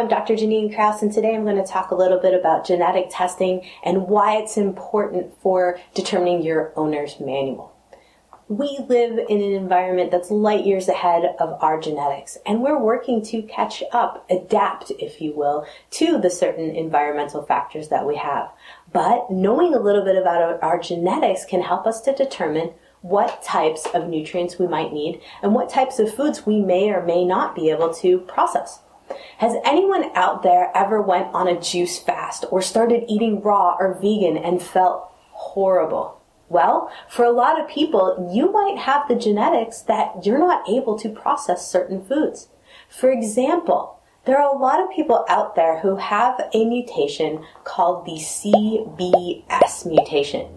I'm Dr. Janine Krause, and today I'm going to talk a little bit about genetic testing and why it's important for determining your owner's manual. We live in an environment that's light years ahead of our genetics, and we're working to catch up, adapt, if you will, to the certain environmental factors that we have. But knowing a little bit about our genetics can help us to determine what types of nutrients we might need and what types of foods we may or may not be able to process. Has anyone out there ever went on a juice fast or started eating raw or vegan and felt horrible? Well, for a lot of people, you might have the genetics that you're not able to process certain foods. For example, there are a lot of people out there who have a mutation called the CBS mutation.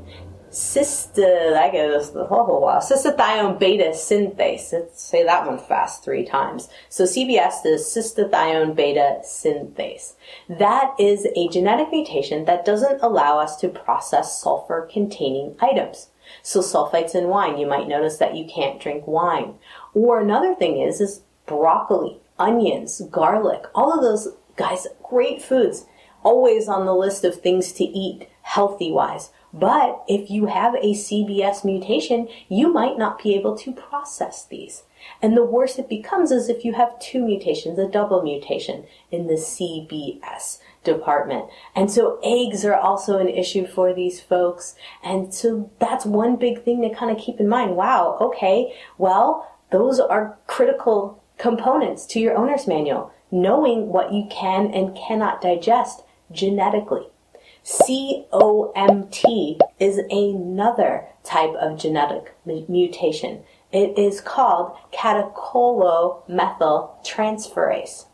Cystathione beta synthase. Let's say that one fast 3 times. So CBS is cystathione beta synthase. That is a genetic mutation that doesn't allow us to process sulfur-containing items. So sulfites in wine, you might notice that you can't drink wine. Or another thing is broccoli, onions, garlic, all of those, guys, great foods. Always on the list of things to eat healthy-wise. But if you have a CBS mutation, you might not be able to process these. And the worse it becomes is if you have 2 mutations, a double mutation in the CBS department. And so eggs are also an issue for these folks. And so that's one big thing to kind of keep in mind. Wow, okay, well, those are critical components to your owner's manual, knowing what you can and cannot digest genetically. COMT is another type of genetic mutation. It is called catecholomethyltransferase.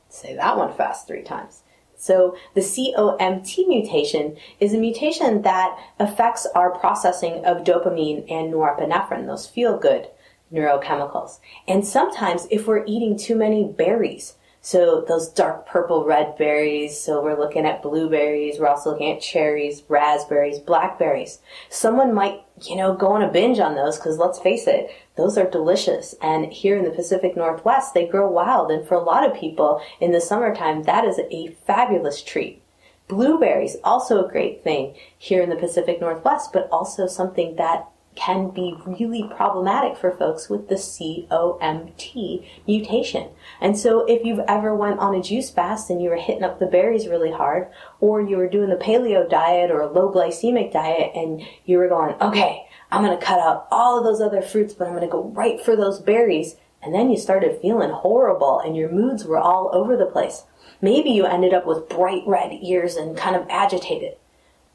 Say that one fast 3 times. So the COMT mutation is a mutation that affects our processing of dopamine and norepinephrine, those feel-good neurochemicals. And sometimes if we're eating too many berries, so those dark purple red berries, so we're looking at blueberries, we're also looking at cherries, raspberries, blackberries. Someone might, go on a binge on those because let's face it, those are delicious. And here in the Pacific Northwest, they grow wild. And for a lot of people in the summertime, that is a fabulous treat. Blueberries, also a great thing here in the Pacific Northwest, but also something that can be really problematic for folks with the COMT mutation. And so if you've ever went on a juice fast and you were hitting up the berries really hard, or you were doing the paleo diet or a low glycemic diet and you were going, okay, I'm going to cut out all of those other fruits, but I'm going to go right for those berries. And then you started feeling horrible and your moods were all over the place. Maybe you ended up with bright red ears and kind of agitated.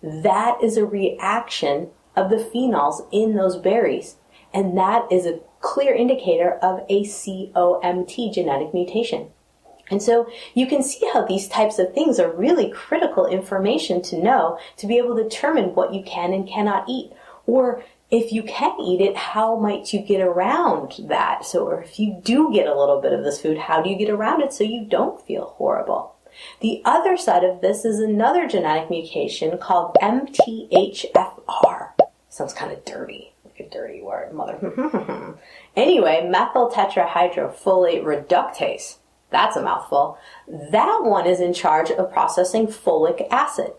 That is a reaction of the phenols in those berries. And that is a clear indicator of a COMT genetic mutation. And so you can see how these types of things are really critical information to know to be able to determine what you can and cannot eat. Or if you can eat it, how might you get around that? So, or if you do get a little bit of this food, how do you get around it so you don't feel horrible? The other side of this is another genetic mutation called MTHFR. Sounds kind of dirty, like a dirty word, mother. Anyway, methyl tetrahydrofolate reductase. That's a mouthful. That one is in charge of processing folic acid.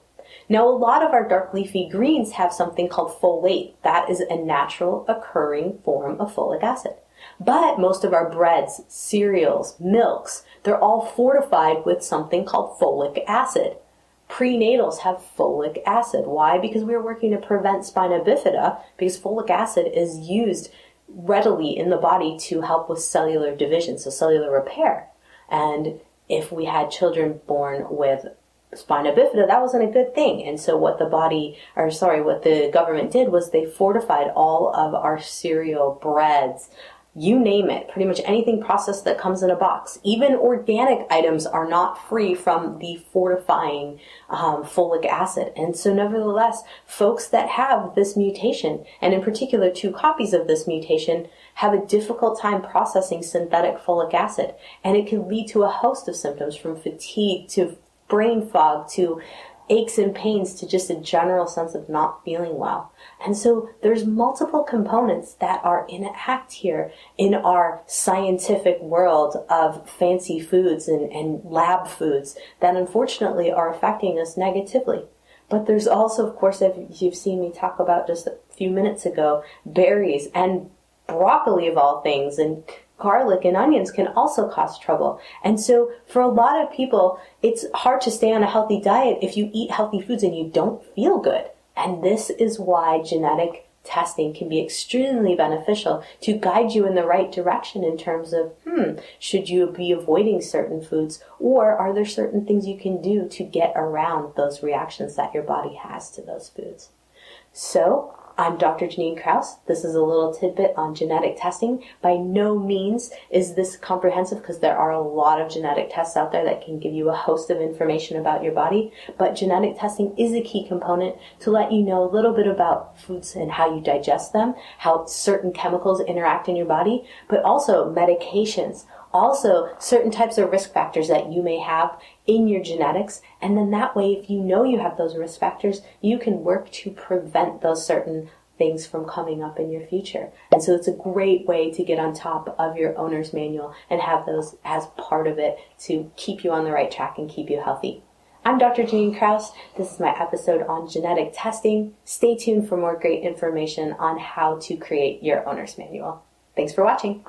Now, a lot of our dark leafy greens have something called folate. That is a natural occurring form of folic acid. But most of our breads, cereals, milks, they're all fortified with something called folic acid. Prenatals have folic acid. Why? Because we are working to prevent spina bifida, because folic acid is used readily in the body to help with cellular division, so cellular repair. And if we had children born with spina bifida, that wasn't a good thing. And so what the government did was they fortified all of our cereal, breads, you name it, pretty much anything processed that comes in a box. Even organic items are not free from the fortifying folic acid. And so nevertheless, folks that have this mutation, and in particular 2 copies of this mutation, have a difficult time processing synthetic folic acid. And it can lead to a host of symptoms from fatigue to brain fog to aches and pains to just a general sense of not feeling well. And so there's multiple components that are in act here in our scientific world of fancy foods and lab foods that unfortunately are affecting us negatively. But there's also, of course, as you've seen me talk about just a few minutes ago, berries and broccoli of all things, and garlic and onions can also cause trouble. And so for a lot of people, it's hard to stay on a healthy diet if you eat healthy foods and you don't feel good. And this is why genetic testing can be extremely beneficial to guide you in the right direction in terms of, should you be avoiding certain foods, or are there certain things you can do to get around those reactions that your body has to those foods? So, I'm Dr. Janine Krause. This is a little tidbit on genetic testing. By no means is this comprehensive, because there are a lot of genetic tests out there that can give you a host of information about your body. But genetic testing is a key component to let you know a little bit about foods and how you digest them, how certain chemicals interact in your body, but also medications. Also, certain types of risk factors that you may have in your genetics, and then that way, if you know you have those risk factors, you can work to prevent those certain things from coming up in your future. And so it's a great way to get on top of your owner's manual and have those as part of it to keep you on the right track and keep you healthy. I'm Dr. Janine Krause. This is my episode on genetic testing. Stay tuned for more great information on how to create your owner's manual. Thanks for watching.